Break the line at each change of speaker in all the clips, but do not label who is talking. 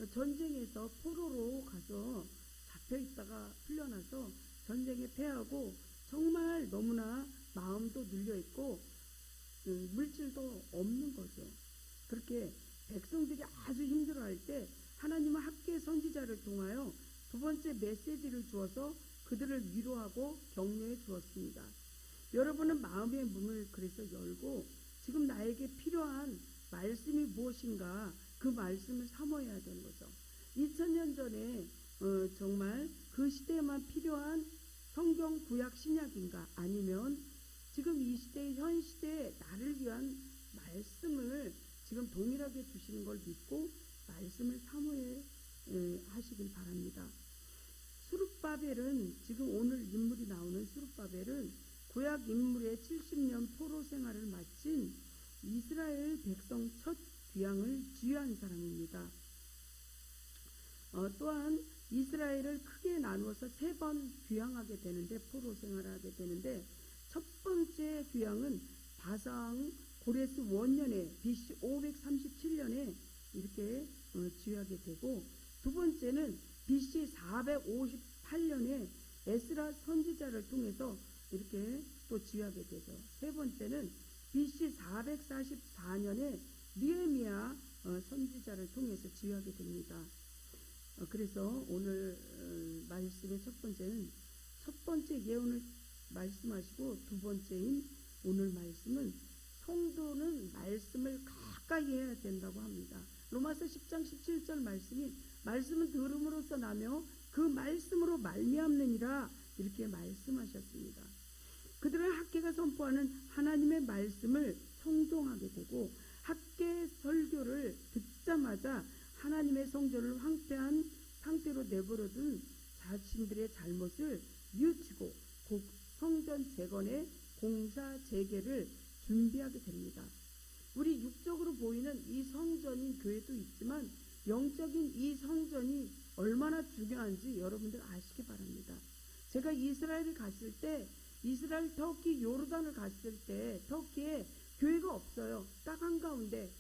전쟁에서 포로로 가서 잡혀있다가 풀려나서 전쟁에 패하고 정말 너무나 마음도 눌려있고 물질도 없는 거죠. 그렇게 백성들이 아주 힘들어할 때 하나님은 학계 선지자를 통하여 두 번째 메시지를 주어서 그들을 위로하고 격려해 주었습니다. 여러분은 마음의 문을 그래서 열고 지금 나에게 필요한 말씀이 무엇인가 그 말씀을 사모해야 되는 거죠. 2000년 전에 정말 그 시대에만 필요한 성경 구약 신약인가, 아니면 지금 이 시대 현 시대에 나를 위한 말씀을 지금 동일하게 주시는 걸 믿고 말씀을 사모해 하시길 바랍니다. 스룹바벨은, 지금 오늘 인물이 나오는 스룹바벨은 구약 인물의 70년 포로 생활을 마친 이스라엘 백성 첫 귀향을 주유한 사람입니다. 또한 이스라엘을 크게 나누어서 3번 귀향하게 되는데, 포로 생활을 하게 되는데, 첫 번째 귀향은 바상 고레스 원년에 BC 537년에 이렇게 주유하게 되고, 두 번째는 BC 458년에 에스라 선지자를 통해서 이렇게 또 주유하게 되죠. 세 번째는 BC 444년에 느헤미야 선지자를 통해서 주유하게 됩니다. 그래서 오늘 말씀의 첫 번째는 첫 번째 예언을 말씀하시고, 두 번째인 오늘 말씀은 성도는 말씀을 가까이 해야 된다고 합니다. 로마서 10장 17절 말씀이 말씀은 들음으로써 나며 그 말씀으로 말미암느니라, 이렇게 말씀하셨습니다. 그들은 학계가 선포하는 하나님의 말씀을 청종하게 되고, 학계 설교를 듣자마자 하나님의 성전을 황폐한 상태로 내버려둔 자신들의 잘못을 뉘우치고 곧 성전 재건의 공사 재개를 준비하게 됩니다. 우리 육적으로 보이는 이 성전인 교회도 있지만 영적인 이 성전이 얼마나 중요한지 여러분들 아시기 바랍니다. 제가 이스라엘에 갔을 때, 이스라엘 터키 요르단을 갔을 때 터키에 교회가 없어요. 딱 한가운데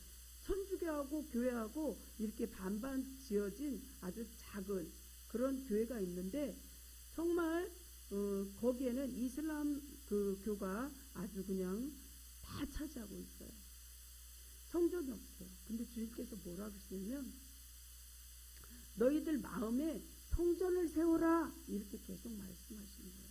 천주교하고 교회하고 이렇게 반반 지어진 아주 작은 그런 교회가 있는데, 정말 거기에는 이슬람 그 교가 아주 그냥 다 차지하고 있어요. 성전이 없어요. 근데 주님께서 뭐라고 하시냐면, 너희들 마음에 성전을 세워라, 이렇게 계속 말씀하시는 거예요.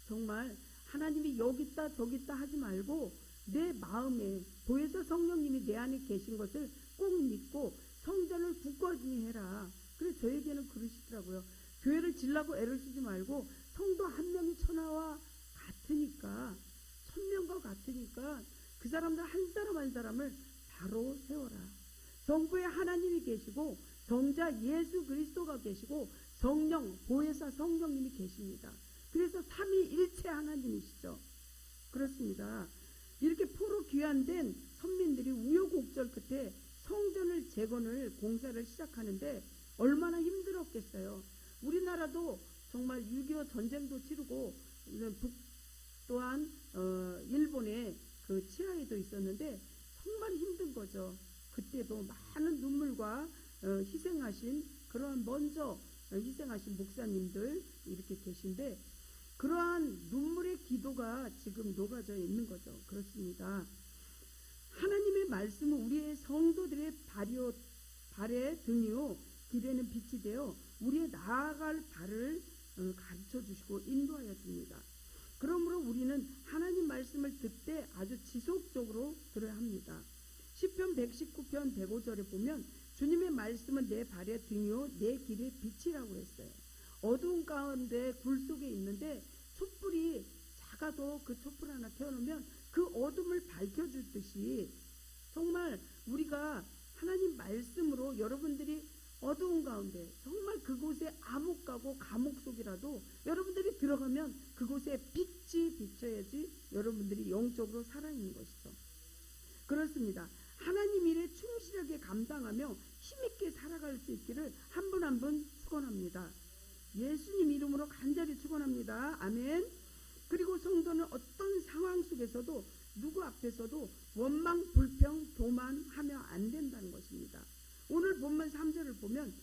정말 하나님이 여기 있다 저기 있다 하지 말고 내 마음에 보혜사 성령님이 내 안에 계신 것을 꼭 믿고 성전을 굳건히 해라. 그래서 저에게는 그러시더라고요. 교회를 지려고 애를 쓰지 말고 성도 한 명이 천하와 같으니까, 천명과 같으니까 그 사람들 한 사람 한 사람을 바로 세워라. 정부에 하나님이 계시고 정자 예수 그리스도가 계시고 성령 보혜사 성령님이 계십니다. 그래서 삼위일체 하나님이시죠. 그렇습니다. 이렇게 포로 귀환된 선민들이 우여곡절 끝에 성전을 재건을 공사를 시작하는데 얼마나 힘들었겠어요. 우리나라도 정말 6.25 전쟁도 치르고 또한 일본의 그 치하에도 있었는데 정말 힘든 거죠. 그때도 많은 눈물과 희생하신, 그런 먼저 희생하신 목사님들 이렇게 계신데, 그러한 눈물의 기도가 지금 녹아져 있는 거죠. 그렇습니다. 하나님의 말씀은 우리의 성도들의 발의 등이요 길에는 빛이 되어 우리의 나아갈 발을 가르쳐 주시고 인도하여 줍니다. 그러므로 우리는 하나님 말씀을 듣되 아주 지속적으로 들어야 합니다. 시편 119편 105절에 보면 주님의 말씀은 내 발의 등이요 내 길의 빛이라고 했어요. 어두운 가운데 굴 속에 있는데 촛불이 작아도 그 촛불 하나 켜놓으면 그 어둠을 밝혀주듯이, 정말 우리가 하나님 말씀으로 여러분들이 어두운 가운데 정말 그곳에 암흑 가고 감옥 속이라도 여러분들이 들어가면 그곳에 빛이 비쳐야지 여러분들이 영적으로 살아있는 것이죠. 그렇습니다. 하나님 일에 충실하게 감당하며 힘있게 살아갈 수 있기를 한 분 한 분 축원합니다. 예수님 이름으로 간절히 축원합니다. 아멘. 그리고 성도는 어떤 상황 속에서도 누구 앞에서도 원망, 불평, 교만하면 안 된다는 것입니다. 오늘 본문 3절을 보면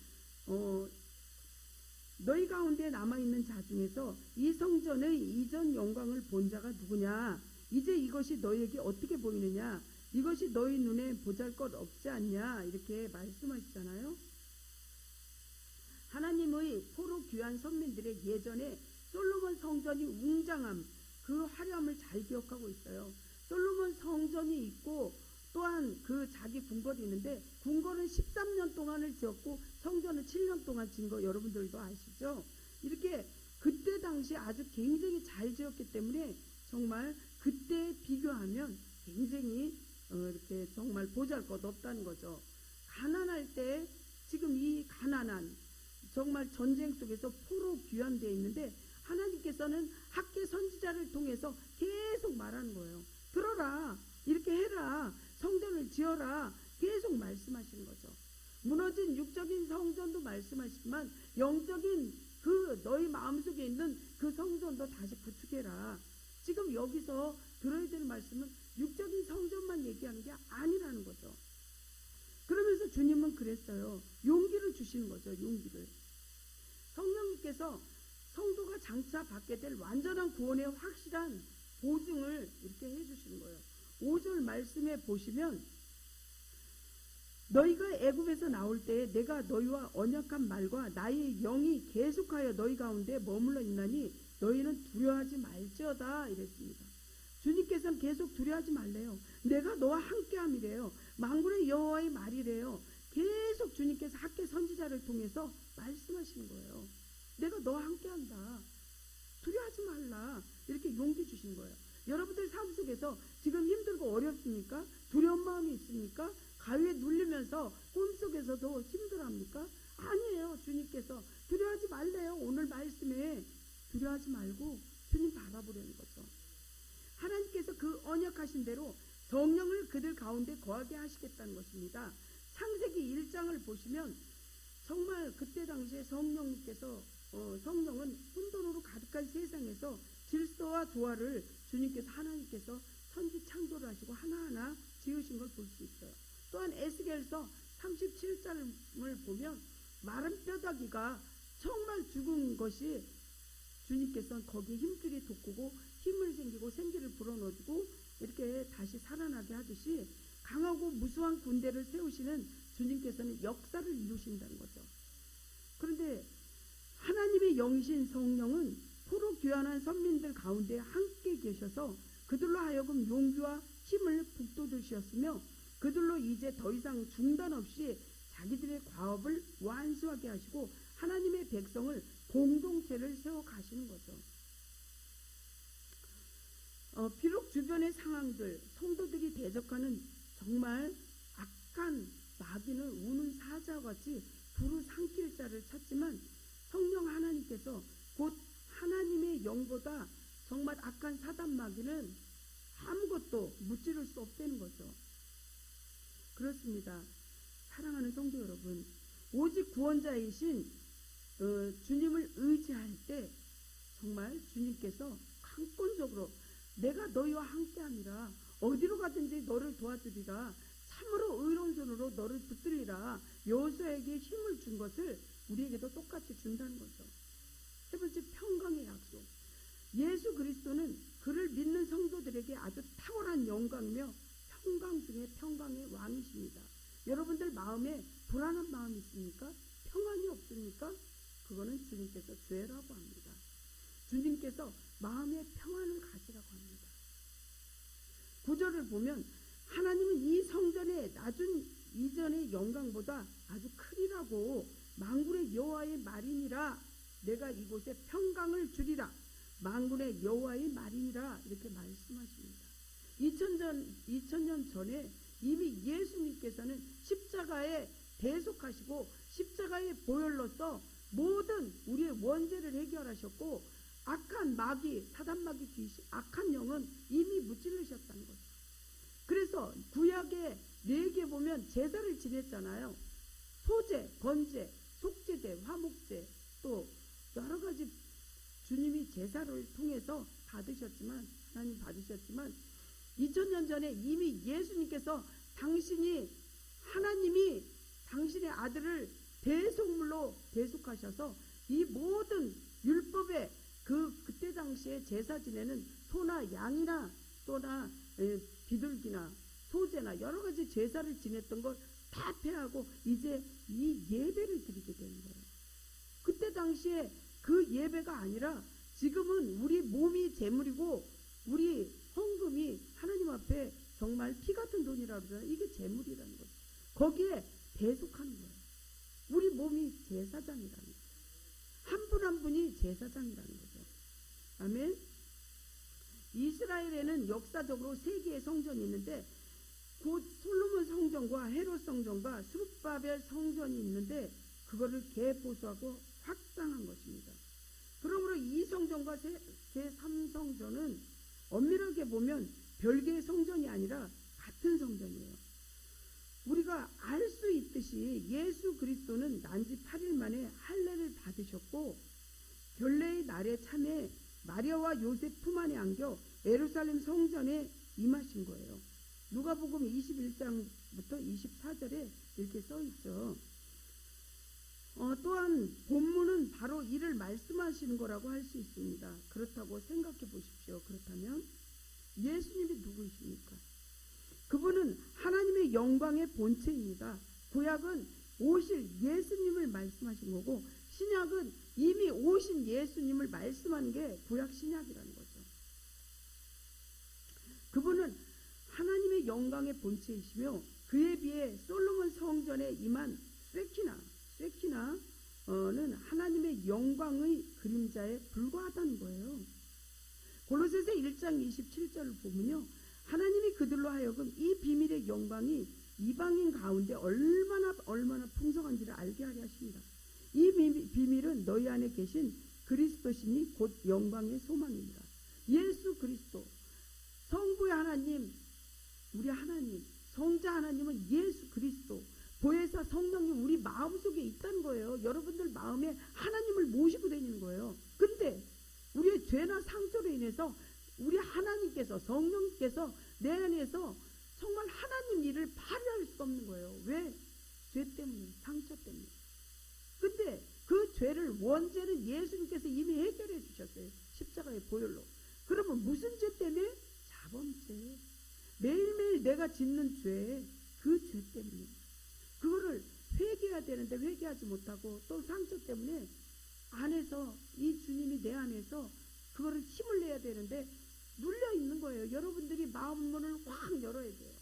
너희 가운데 남아있는 자 중에서 이 성전의 이전 영광을 본 자가 누구냐? 이제 이것이 너희에게 어떻게 보이느냐? 이것이 너희 눈에 보잘것 없지 않냐? 이렇게 말씀하시잖아요. 하나님의 포로 귀한 선민들의 예전에 솔로몬 성전이 웅장함, 그 화려함을 잘 기억하고 있어요. 솔로몬 성전이 있고 또한 그 자기 궁궐이 있는데 궁궐은 13년 동안을 지었고 성전은 7년 동안 지은 거 여러분들도 아시죠? 이렇게 그때 당시 아주 굉장히 잘 지었기 때문에 정말 그때 비교하면 굉장히 이렇게 정말 보잘것 없다는 거죠. 가난할 때 지금 이 가난한 정말 전쟁 속에서 포로 귀환되어 있는데 하나님께서는 학계 선지자를 통해서 계속 말하는 거예요. 들어라, 이렇게 해라, 성전을 지어라, 계속 말씀하시는 거죠. 무너진 육적인 성전도 말씀하시지만 영적인 그 너희 마음속에 있는 그 성전도 다시 구축해라. 지금 여기서 들어야 될 말씀은 육적인 성전만 얘기하는 게 아니라는 거죠. 그러면서 주님은 그랬어요. 용기를 주시는 거죠. 용기를. 성령님께서 성도가 장차 받게 될 완전한 구원의 확실한 보증을 이렇게 해주시는 거예요. 5절 말씀에 보시면 너희가 애굽에서 나올 때 내가 너희와 언약한 말과 나의 영이 계속하여 너희 가운데 머물러 있나니 너희는 두려워하지 말지어다 이랬습니다. 주님께서는 계속 두려워하지 말래요. 내가 너와 함께함이래요. 만군의 여호와의 말이래요. 계속 주님께서 학계 선지자를 통해서 말씀하시는 거예요. 내가 너와 함께한다. 두려워하지 말라. 이렇게 용기 주신 거예요. 여러분들 삶 속에서 지금 힘들고 어렵습니까? 두려운 마음이 있습니까? 가위에 눌리면서 꿈속에서도 힘들어합니까? 아니에요. 주님께서 두려워하지 말래요. 오늘 말씀에 두려워하지 말고 주님 바라보려는 거죠. 하나님께서 그 언약하신 대로 성령을 그들 가운데 거하게 하시겠다는 것입니다. 창세기 1장을 보시면 정말 그때 당시에 성령님께서 성령은 혼돈으로 가득한 세상에서 질서와 조화를 주님께서 하나님께서 천지 창조를 하시고 하나하나 지으신 걸 볼 수 있어요. 또한 에스겔서 37장을 보면 마른 뼈다귀가 정말 죽은 것이 주님께서는 거기에 힘줄이 돋구고 힘을 생기고 생기를 불어넣어주고 이렇게 다시 살아나게 하듯이 강하고 무수한 군대를 세우시는 주님께서는 역사를 이루신다는 거죠. 그런데 하나님의 영이신 성령은 포로 귀환한 선민들 가운데 함께 계셔서 그들로 하여금 용기와 힘을 북돋으셨으며 그들로 이제 더 이상 중단 없이 자기들의 과업을 완수하게 하시고 하나님의 백성을 공동체를 세워 가시는 거죠. 비록 주변의 상황들, 성도들이 대적하는 정말 악한 마귀는 우는 사자와 같이 두루 삼킬 자를 찾지만 성령 하나님께서 곧 하나님의 영보다 정말 악한 사단 마귀는 아무것도 무찌를 수 없다는 거죠. 그렇습니다. 사랑하는 성도 여러분, 오직 구원자이신 주님을 의지할 때 정말 주님께서 강권적으로 내가 너희와 함께함이라 어디로 가든지 너를 도와주리라 참으로 의로운 손으로 너를 붙들리라 여호수아에게 힘을 준 것을 우리에게도 똑같이 준다는 거죠. 세 번째, 평강의 약속. 예수 그리스도는 그를 믿는 성도들에게 아주 탁월한 영광이며 평강 중에 평강의 왕이십니다. 여러분들 마음에 불안한 마음이 있습니까? 평안이 없습니까? 그거는 주님께서 죄라고 합니다. 주님께서 마음의 평안을 가지라고 합니다. 9절을 보면 하나님은 이 성전의 낮은 이전의 영광보다 아주 크리라고 만군의 여호와의 말이니라 내가 이곳에 평강을 주리라 만군의 여호와의 말이니라 이렇게 말씀하십니다. 2000년 전에 이미 예수님께서는 십자가에 대속하시고 십자가의 보혈로서 모든 우리의 원죄를 해결하셨고 악한 마귀, 사단마귀 귀신, 악한 영은 이미 무찔르셨다는 거죠. 그래서 구약의 레위기에 보면 제사를 지냈잖아요. 소제, 번제, 속죄제, 화목제 또 여러 가지 주님이 제사를 통해서 받으셨지만 하나님 받으셨지만 2000년 전에 이미 예수님께서 당신이 하나님이 당신의 아들을 대속물로 대속하셔서 이 모든 율법의 그때 당시에 제사 지내는 소나 양이나 또나 비둘기나 소제나 여러 가지 제사를 지냈던 걸 다 폐하고 이제 이 예배를 드리게 되는 거예요. 그때 당시에 그 예배가 아니라 지금은 우리 몸이 제물이고 우리 헌금이 하나님 앞에 정말 피 같은 돈이라고 그러잖아요. 이게 제물이라는 거죠. 거기에 대속하는 거예요. 우리 몸이 제사장이라는 거예요. 한 분 한 분이 제사장이라는 거죠. 아멘. 이스라엘에는 역사적으로 세 개의 성전이 있는데 곧 솔로몬 성전과 헤롯 성전과 스룹바벨 성전이 있는데 그거를 개보수하고 확장한 것입니다. 그러므로 이 성전과 제3성전은 엄밀하게 보면 별개의 성전이 아니라 같은 성전이에요. 우리가 알 수 있듯이 예수 그리스도는 난지 8일 만에 할례를 받으셨고 결례의 날에 참에 마리아와 요셉 품 안에 안겨 예루살렘 성전에 임하신 거예요. 누가복음 21장부터 24절에 이렇게 써 있죠. 또한 본문은 바로 이를 말씀하시는 거라고 할 수 있습니다. 그렇다고 생각해 보십시오. 그렇다면 예수님이 누구이십니까? 그분은 하나님의 영광의 본체입니다. 구약은 오실 예수님을 말씀하신 거고 신약은 이미 오신 예수님을 말씀하는 게 구약 신약이라는 거죠. 그분은 하나님의 영광의 본체이시며 그에 비해 솔로몬 성전에 임한 쉐키나는 하나님의 영광의 그림자에 불과하다는 거예요. 골로새서 1장 27절을 보면요. 하나님이 그들로 하여금 이 비밀의 영광이 이방인 가운데 얼마나 풍성한지를 알게 하려 하십니다. 이 비밀은 너희 안에 계신 그리스도시니 곧 영광의 소망입니다. 예수 그리스도, 성부의 하나님, 우리 하나님, 성자 하나님은 예수 그리스도, 보혜사 성령님 우리 마음속에 있다는 거예요. 여러분들 마음에 하나님을 모시고 다니는 거예요. 근데 우리의 죄나 상처로 인해서 우리 하나님께서 성령께서 내 안에서 정말 하나님 일을 발휘할 수 없는 거예요. 왜? 죄 때문에, 상처 때문에. 근데 그 죄를 원죄는 예수님께서 이미 해결해 주셨어요. 십자가의 보혈로. 그러면 무슨 죄 때문에? 자범죄. 매일매일 내가 짓는 죄, 그 죄 때문에. 그거를 회개해야 되는데 회개하지 못하고 또 상처 때문에 안에서 이 주님이 내 안에서 그거를 힘을 내야 되는데 눌려 있는 거예요. 여러분들이 마음문을 확 열어야 돼요.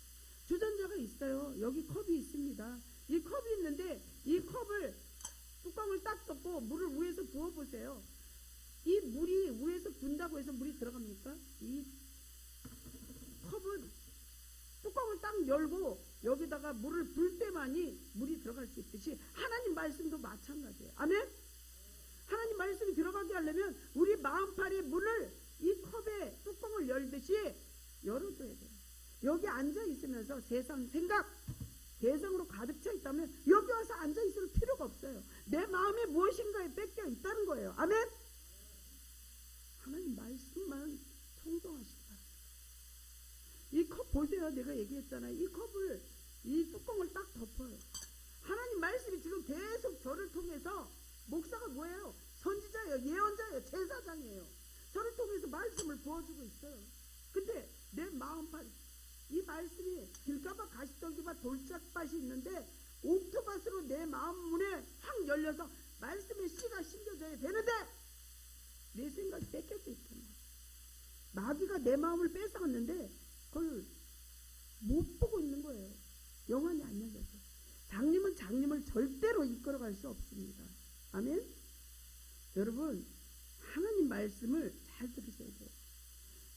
주전자가 있어요. 여기 컵이 있습니다. 이 컵이 있는데 이 컵을 뚜껑을 딱 덮고 물을 위에서 부어보세요. 이 물이 위에서 분다고 해서 물이 들어갑니까? 이 컵은 뚜껑을 딱 열고 여기다가 물을 불 때만이 물이 들어갈 수 있듯이 하나님 말씀도 마찬가지예요. 아멘? 하나님 말씀이 들어가게 하려면 우리 마음판에 문을 이 컵에 뚜껑을 열듯이 열어줘야 돼요. 여기 앉아 있으면서 세상 생각, 세상으로 가득 차 있다면 여기 와서 앉아 있을 필요가 없어요. 내 마음에 무엇인가에 뺏겨 있다는 거예요. 아멘? 하나님 말씀만 청정하시기 바랍니다. 이 컵 보세요. 내가 얘기했잖아요. 이 컵을, 이 뚜껑을 딱 덮어요. 하나님 말씀이 지금 계속 저를 통해서, 목사가 뭐예요? 선지자예요, 예언자예요, 제사장이에요. 저를 통해서 말씀을 부어주고 있어요. 근데 내 마음판, 이 말씀이 길가밭, 가시떨기밭, 돌짝밭이 있는데 옥토밭으로 내 마음 문에 확 열려서 말씀의 씨가 심겨져야 되는데 내 생각이 뺏겨져 있잖아. 마귀가 내 마음을 뺏어갔는데 그걸 못 보고 있는 거예요. 영안이 안 열려서. 장님은 장님을 절대로 이끌어갈 수 없습니다. 아멘? 여러분, 하나님 말씀을 잘 들으셔야 돼요.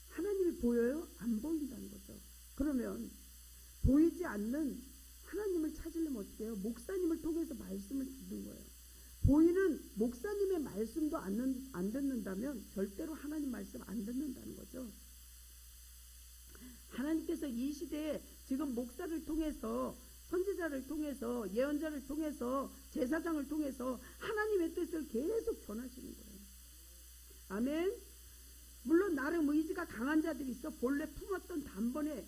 하나님이 보여요? 안 보인다는 거죠. 그러면 보이지 않는 하나님을 찾으려면 어떻게 해요? 목사님을 통해서 말씀을 듣는 거예요. 보이는 목사님의 말씀도 안 듣는다면 절대로 하나님 말씀 안 듣는다는 거죠. 하나님께서 이 시대에 지금 목사를 통해서, 선지자를 통해서, 예언자를 통해서, 제사장을 통해서 하나님의 뜻을 계속 전하시는 거예요. 아멘. 물론 나름 의지가 강한 자들이 있어 본래 품었던 단번에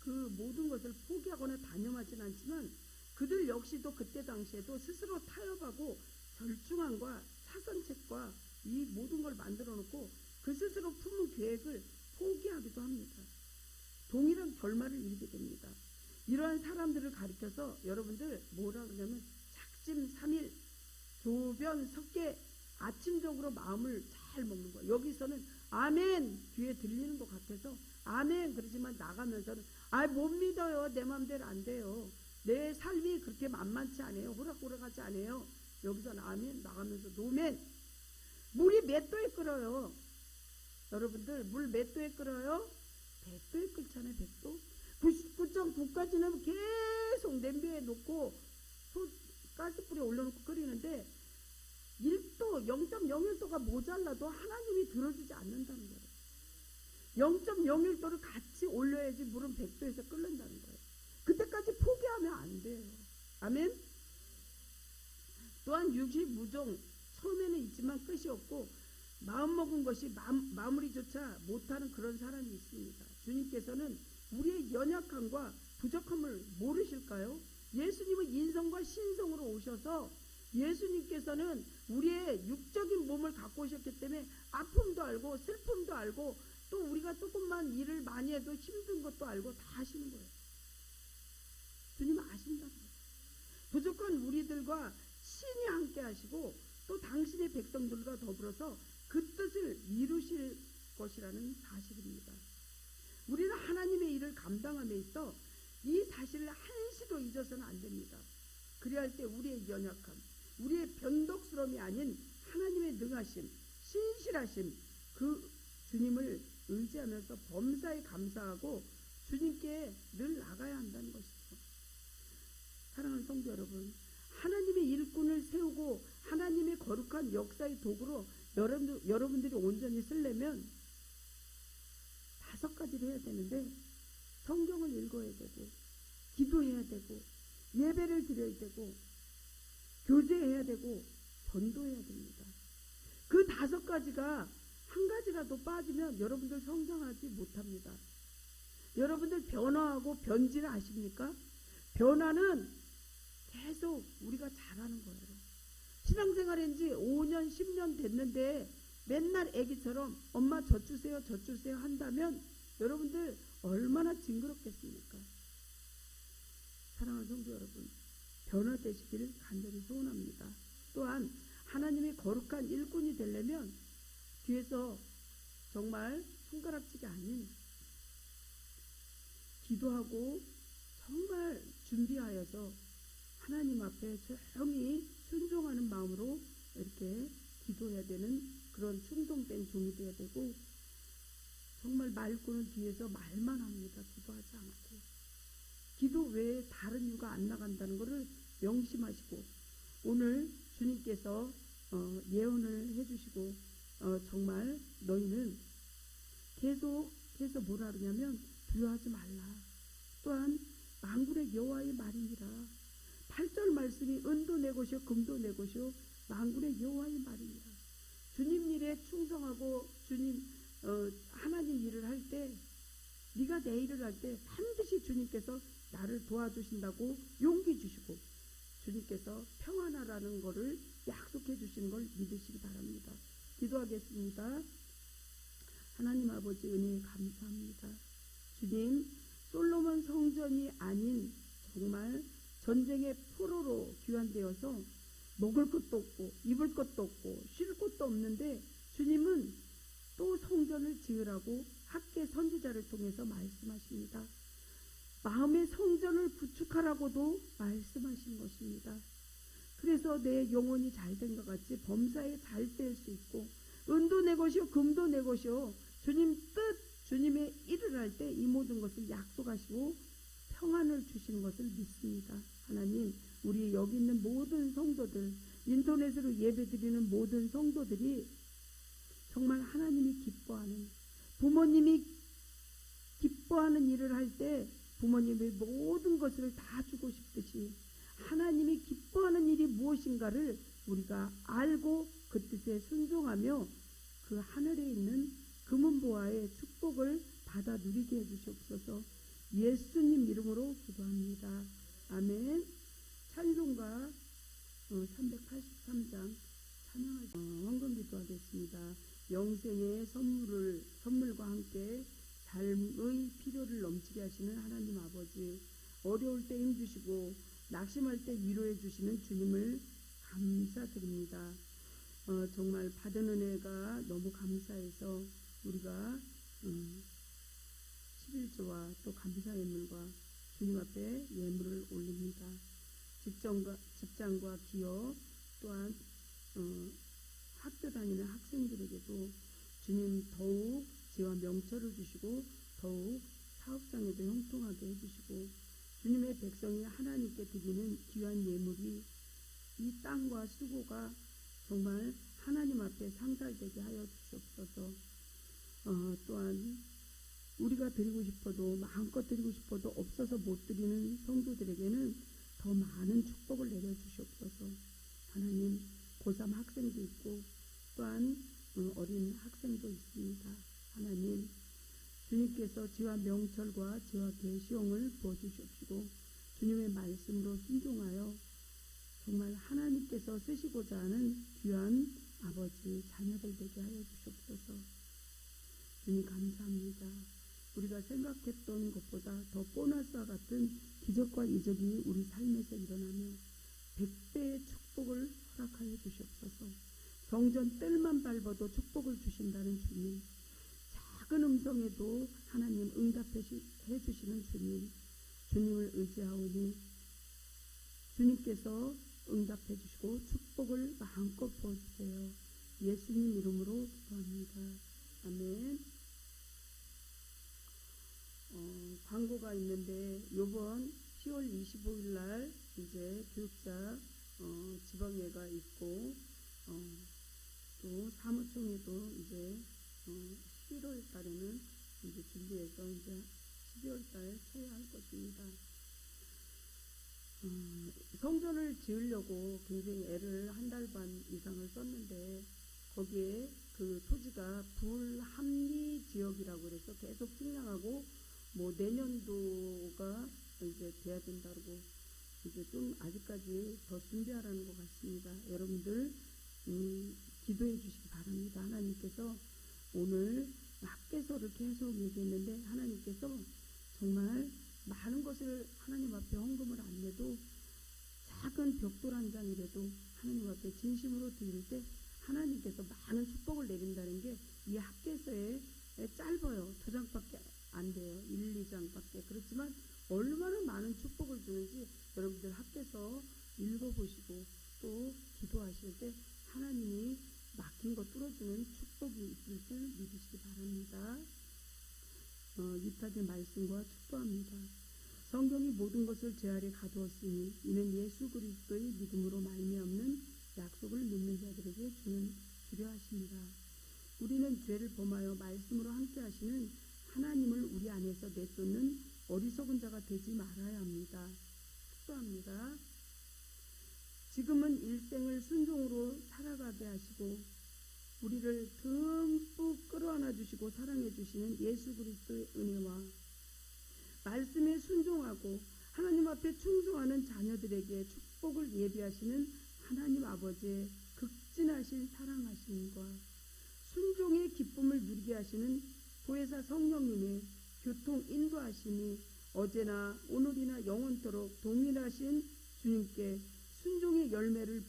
그 모든 것을 포기하거나 단념하진 않지만 그 그들 역시도 그때 당시에도 스스로 타협하고 절충안과 차선책과 이 모든 걸 만들어 놓고 그 스스로 품은 계획을 포기하기도 합니다. 동일한 결말을 이루게 됩니다. 이러한 사람들을 가리켜서 여러분들 뭐라 그러냐면 작심삼일, 교변 섞게 아침적으로 마음을 잘 먹는 거예요. 여기서는 아멘 귀에 들리는 것 같아서 아멘 그러지만 나가면서는 못 믿어요. 내 마음대로 안 돼요. 내 삶이 그렇게 만만치 않아요. 호락호락하지 않아요. 여기서는 아멘 나가면서 노멘. 물이 몇 도에 끓어요? 여러분들 물 몇 도에 끓어요? 100도에 끓잖아요. 100도. 99.9까지는 계속 냄비에 놓고 가스불에 올려놓고 끓이는데 1도 0.01도가 모자라도 하나님이 들어주지 않는다는 거예요. 0.01도를 같이 올려야지 물은 100도에서 끓는다는 거예요. 그때까지 포기하면 안 돼요. 아멘. 또한 유시무종, 처음에는 있지만 끝이 없고 마음먹은 것이 마무리조차 못하는 그런 사람이 있습니다. 주님께서는 우리의 연약함과 부족함을 모르실까요? 예수님은 인성과 신성으로 오셔서 예수님께서는 우리의 육적인 몸을 갖고 오셨기 때문에 아픔도 알고 슬픔도 알고 또 우리가 조금만 일을 많이 해도 힘든 것도 알고 다 아시는 거예요. 주님은 아신다는 거예요. 부족한 우리들과 친히 함께 하시고 또 당신의 백성들과 더불어서 그 뜻을 이루실 것이라는 사실입니다. 우리는 하나님의 일을 감당함에 있어 이 사실을 한시도 잊어서는 안 됩니다. 그래야 할 때 우리의 연약함, 우리의 변덕스러움이 아닌 하나님의 능하심, 신실하심, 그 주님을 의지하면서 범사에 감사하고 주님께 늘 나가야 한다는 것이죠. 사랑하는 성도 여러분, 하나님의 일꾼을 세우고 하나님의 거룩한 역사의 도구로 여러분들이 온전히 쓰려면 5가지를 해야 되는데 성경을 읽어야 되고 기도해야 되고 예배를 드려야 되고 교제해야 되고 전도해야 됩니다. 그 5가지가 한 가지라도 빠지면 여러분들 성장하지 못합니다. 여러분들 변화하고 변질을 아십니까? 변화는 계속 우리가 잘하는 거예요. 신앙생활한 지 5년 10년 됐는데 맨날 애기처럼 엄마 저 주세요 한다면 여러분들 얼마나 징그럽겠습니까? 사랑하는 성도 여러분, 변화되시기를 간절히 소원합니다. 또한 하나님의 거룩한 일꾼이 되려면 뒤에서 정말 손가락질이 아닌 기도하고 정말 준비하여서 하나님 앞에 조용히 순종하는 마음으로 이렇게 기도해야 되는 그런 충동된 종이 되어야 되고, 정말 말고는 뒤에서 말만 합니다. 기도하지 않고. 기도 외에 다른 이유가 안 나간다는 것을 명심하시고, 오늘 주님께서 예언을 해주시고 정말 너희는 계속해서 뭐라 그러냐면 두려워하지 말라. 또한 만군의 여호와의 말이니라. 8절 말씀이 은도 내 것이요 금도 내 것이요 만군의 여호와의 말이니라. 주님 일에 충성하고 주님 하나님 일을 할 때, 네가 내 일을 할 때 반드시 주님께서 나를 도와주신다고 용기 주시고 주님께서 평안하라는 것을 약속해 주시는 걸 믿으시기 바랍니다. 기도하겠습니다. 하나님 아버지 은혜 감사합니다. 주님, 솔로몬 성전이 아닌 정말 전쟁의 포로로 귀환되어서 먹을 것도 없고 입을 것도 없고 쉴 곳도 없는데 주님은 또 성전을 지으라고 학계 선지자를 통해서 말씀하십니다. 마음의 성전을 구축하라고도 말씀하신 것입니다. 그래서 내 영혼이 잘된 것 같이 범사에 잘 될 수 있고, 은도 내 것이요 금도 내 것이요 주님 뜻, 주님의 일을 할 때 이 모든 것을 약속하시고 평안을 주시는 것을 믿습니다. 하나님, 우리 여기 있는 모든 성도들, 인터넷으로 예배드리는 모든 성도들이 정말 하나님이 기뻐하는, 부모님이 기뻐하는 일을 할 때 부모님의 모든 것을 다 주고 싶듯이 하나님이 기뻐하는 일이 무엇인가를 우리가 알고 그 뜻에 순종하며 그 하늘에 있는 금은보화의 축복을 받아 누리게 해주시옵소서. 예수님 이름으로 기도합니다. 아멘. 찬송가 383장 찬양하시 헌금 기도하겠습니다. 영생의 선물과 함께 삶의 필요를 넘치게 하시는 하나님 아버지, 어려울 때 힘주시고 낙심할 때 위로해 주시는 주님을 감사드립니다. 정말 받은 은혜가 너무 감사해서 우리가 11조와 또 감사 예물과 주님 앞에 예물을 올립니다. 직장과 기업 또한 학교 다니는 학생들에게도 주님 더욱 지와 명철을 주시고 더욱 사업장에도 형통하게 해주시고 주님의 백성이 하나님께 드리는 귀한 예물이 이 땅과 수고가 정말 하나님 앞에 상달되게 하여 주시옵소서. 또한 우리가 드리고 싶어도 마음껏 드리고 싶어도 없어서 못 드리는 성도들에게는 더 많은 축복을 내려주시옵소서. 하나님, 고3 학생도 있고 또한 어린 학생도 있습니다. 하나님, 주님께서 지와 명철과 지와 계시형을 부어주시옵시고 주님의 말씀으로 순종하여 정말 하나님께서 쓰시고자 하는 귀한 아버지 자녀들 되게 하여 주시옵소서. 주님 감사합니다. 우리가 생각했던 것보다 더 보너스와 같은 기적과 이적이 우리 삶에서 일어나며 100배의 축복을 허락하여 주시옵소서. 성전 뜰만 밟아도 축복을 주신다는 주님, 작은 음성에도 하나님 응답해 주시는 주님, 주님을 의지하오니 주님께서 응답해 주시고 축복을 마음껏 부어주세요. 예수님 이름으로 기도합니다. 아멘. 광고가 있는데 이번 10월 25일 날 이제 교육자 지방회가 있고 또 사무총회도 이제 11월 달에는 이제 준비해서 이제 12월 달 초에 할 것입니다. 성전을 지으려고 굉장히 애를 한 달 반 이상을 썼는데 거기에 그 토지가 불합리 지역이라고 그래서 계속 측량하고 뭐 내년도가 이제 돼야 된다고 이제 좀 아직까지 더 준비하라는 것 같습니다. 여러분들 기도해 주시기 바랍니다. 하나님께서 오늘 학개서를 계속 얘기했는데 하나님께서 정말 많은 것을 하나님 앞에 헌금을 안 내도 작은 벽돌 한 장이라도 하나님 앞에 진심으로 드릴 때 하나님께서 많은 축복을 내린다는 게 이 학개서에 짧아요. 2장밖에 안 돼요. 1, 2장밖에. 그렇지만 얼마나 많은 축복을 주는지 여러분들 학개서 읽어보시고 또 기도하실 때 하나님이 막힌 거 뚫어주는 축복이 있을 줄 믿으시기 바랍니다. 이타된 말씀과 축도합니다. 성경이 모든 것을 제 아래 가두었으니 이는 예수 그리스도의 믿음으로 말미암는 약속을 믿는 자들에게 주려 하십니다. 우리는 죄를 범하여 말씀으로 함께 하시는 하나님을 우리 안에서 내쫓는 어리석은 자가 되지 말아야 합니다. 축도합니다. 지금은 일생을 순종으로 살아가게 하시고 우리를 듬뿍 끌어안아 주시고 사랑해 주시는 예수 그리스도의 은혜와 말씀에 순종하고 하나님 앞에 충성하는 자녀들에게 축복을 예비하시는 하나님 아버지의 극진하신 사랑하심과 순종의 기쁨을 누리게 하시는 보혜사 성령님의 교통 인도하심이 어제나 오늘이나 영원토록 동일하신 주님께 순종의 열매를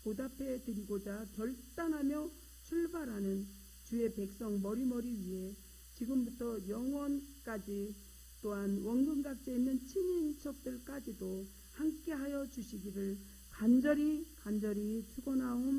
보답해 드리고자 결단하며 출발하는 주의 백성 머리머리 위에 지금부터 영원까지 또한 원근각지에 있는 친인척들까지도 함께하여 주시기를 간절히 축원하옵나이다.